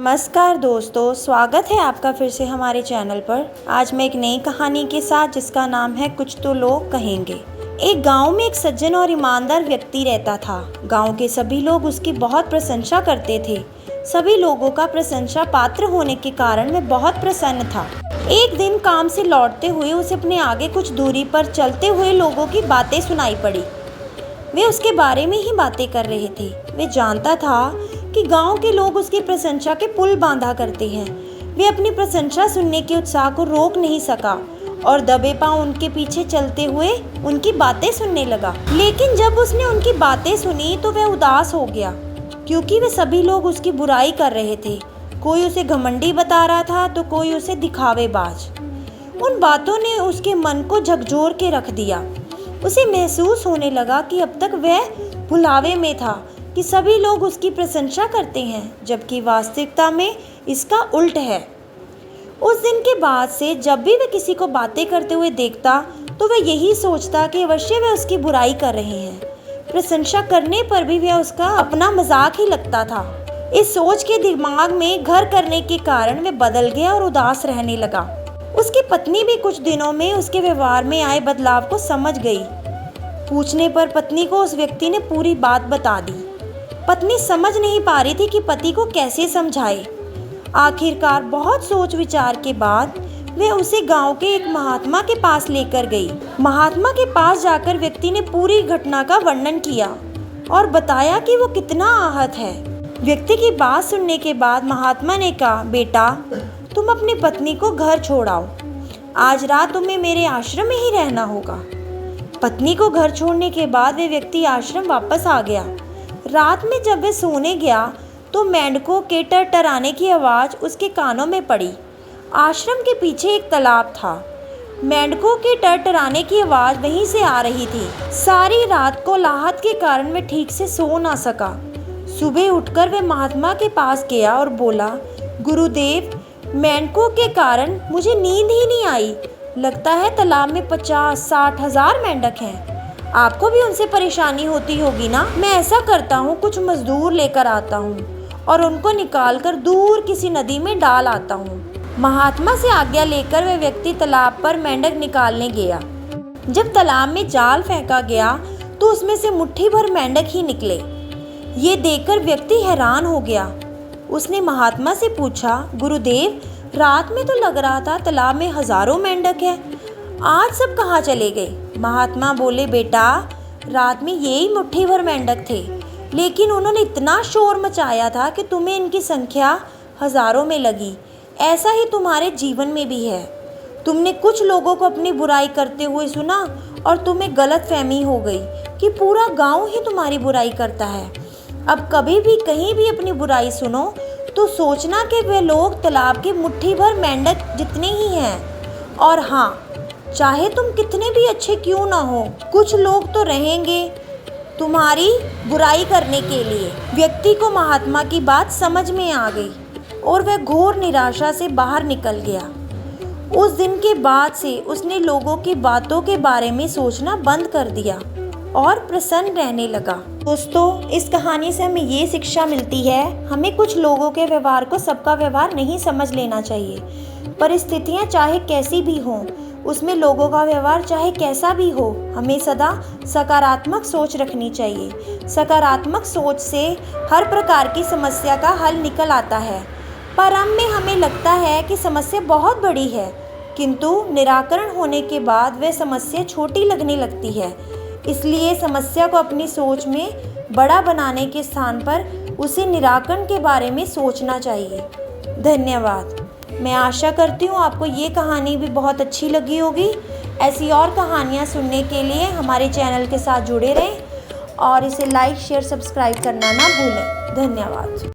नमस्कार दोस्तों, स्वागत है आपका फिर से हमारे चैनल पर। आज मैं एक नई कहानी के साथ जिसका नाम है कुछ तो लोग कहेंगे। एक गांव में एक सज्जन और ईमानदार व्यक्ति रहता था। गांव के सभी लोग उसकी बहुत प्रशंसा करते थे। सभी लोगों का प्रशंसा पात्र होने के कारण वह बहुत प्रसन्न था। एक दिन काम से लौटते हुए उसे अपने आगे कुछ दूरी पर चलते हुए लोगों की बातें सुनाई पड़ी। वे उसके बारे में ही बातें कर रहे थे। वे जानता था कि गांव के लोग उसकी प्रशंसा के पुल बांधा करते हैं। वे अपनी प्रशंसा सुनने के उत्साह को रोक नहीं सका और दबे पांव उनके पीछे चलते हुए उनकी बातें सुनने लगा। लेकिन जब उसने उनकी बातें सुनी तो वह उदास हो गया, क्योंकि वे सभी लोग उसकी बुराई कर रहे थे। कोई उसे घमंडी बता रहा था तो कोई उसे दिखावेबाज। उन बातों ने उसके मन को झकझोर के रख दिया। उसे महसूस होने लगा कि अब तक वह भुलावे में था कि सभी लोग उसकी प्रशंसा करते हैं, जबकि वास्तविकता में इसका उल्ट है। उस दिन के बाद से जब भी वह किसी को बातें करते हुए देखता तो वह यही सोचता कि अवश्य वह उसकी बुराई कर रहे हैं। प्रशंसा करने पर भी वह उसका अपना मजाक ही लगता था। इस सोच के दिमाग में घर करने के कारण वह बदल गया और उदास रहने लगा। उसकी पत्नी भी कुछ दिनों में उसके व्यवहार में आए बदलाव को समझ गई। पूछने पर पत्नी को उस व्यक्ति ने पूरी बात बता दी। पत्नी समझ नहीं पा रही थी कि पति को कैसे समझाए। आखिरकार बहुत सोच विचार के बाद वे उसे गांव के एक महात्मा के पास लेकर गई। महात्मा के पास जाकर व्यक्ति ने पूरी घटना का वर्णन किया और बताया कि वो कितना आहत है। व्यक्ति की बात सुनने के बाद महात्मा ने कहा, बेटा, तुम अपनी पत्नी को घर छोड़ाओ। आज रात तुम्हें मेरे आश्रम में ही रहना होगा। पत्नी को घर छोड़ने के बाद वे व्यक्ति आश्रम वापस आ गया। रात में जब वह सोने गया तो मेंढकों के टरटराने की आवाज़ उसके कानों में पड़ी। आश्रम के पीछे एक तालाब था। मेंढकों के टरटराने की आवाज़ वहीं से आ रही थी। सारी रात कोलाहल के कारण वह ठीक से सो ना सका। सुबह उठकर वह महात्मा के पास गया और बोला, गुरुदेव, मेंढकों के कारण मुझे नींद ही नहीं आई। लगता है तालाब में 50-60 हज़ार मेंढक हैं। आपको भी उनसे परेशानी होती होगी ना। मैं ऐसा करता हूँ, कुछ मजदूर लेकर आता हूँ और उनको निकालकर दूर किसी नदी में डाल आता हूँ। महात्मा से आज्ञा लेकर वह व्यक्ति तालाब पर मेंढक निकालने गया। जब तालाब में जाल फेंका गया तो उसमें से मुट्ठी भर मेंढक ही निकले। ये देखकर व्यक्ति हैरान हो गया। उसने महात्मा से पूछा, गुरुदेव, रात में तो लग रहा था तालाब में हजारों मेंढक हैं, आज सब कहाँ चले गए? महात्मा बोले, बेटा, रात में यही मुट्ठी भर मेंढक थे, लेकिन उन्होंने इतना शोर मचाया था कि तुम्हें इनकी संख्या हजारों में लगी। ऐसा ही तुम्हारे जीवन में भी है। तुमने कुछ लोगों को अपनी बुराई करते हुए सुना और तुम्हें गलतफहमी हो गई कि पूरा गांव ही तुम्हारी बुराई करता है। अब कभी भी कहीं भी अपनी बुराई सुनो तो सोचना कि वे लोग तालाब की मुट्ठी भर मेंढक जितने ही हैं। और हाँ, चाहे तुम कितने भी अच्छे क्यों ना हो, कुछ लोग तो रहेंगे तुम्हारी बुराई करने के लिए। व्यक्ति को महात्मा की बात समझ में आ गई और वह घोर निराशा से बाहर निकल गया। उस दिन के बाद से उसने लोगों की बातों के बारे में सोचना बंद कर दिया और प्रसन्न रहने लगा। दोस्तों, इस कहानी से हमें ये शिक्षा मिलती है, हमें कुछ लोगों के व्यवहार को सबका व्यवहार नहीं समझ लेना चाहिए। परिस्थितियाँ चाहे कैसी भी हों, उसमें लोगों का व्यवहार चाहे कैसा भी हो, हमें सदा सकारात्मक सोच रखनी चाहिए। सकारात्मक सोच से हर प्रकार की समस्या का हल निकल आता है। प्रारंभ में हमें लगता है कि समस्या बहुत बड़ी है, किंतु निराकरण होने के बाद वह समस्या छोटी लगने लगती है। इसलिए समस्या को अपनी सोच में बड़ा बनाने के स्थान पर उसे निराकरण के बारे में सोचना चाहिए। धन्यवाद। मैं आशा करती हूँ आपको ये कहानी भी बहुत अच्छी लगी होगी। ऐसी और कहानियाँ सुनने के लिए हमारे चैनल के साथ जुड़े रहें और इसे लाइक, शेयर, सब्सक्राइब करना ना भूलें। धन्यवाद।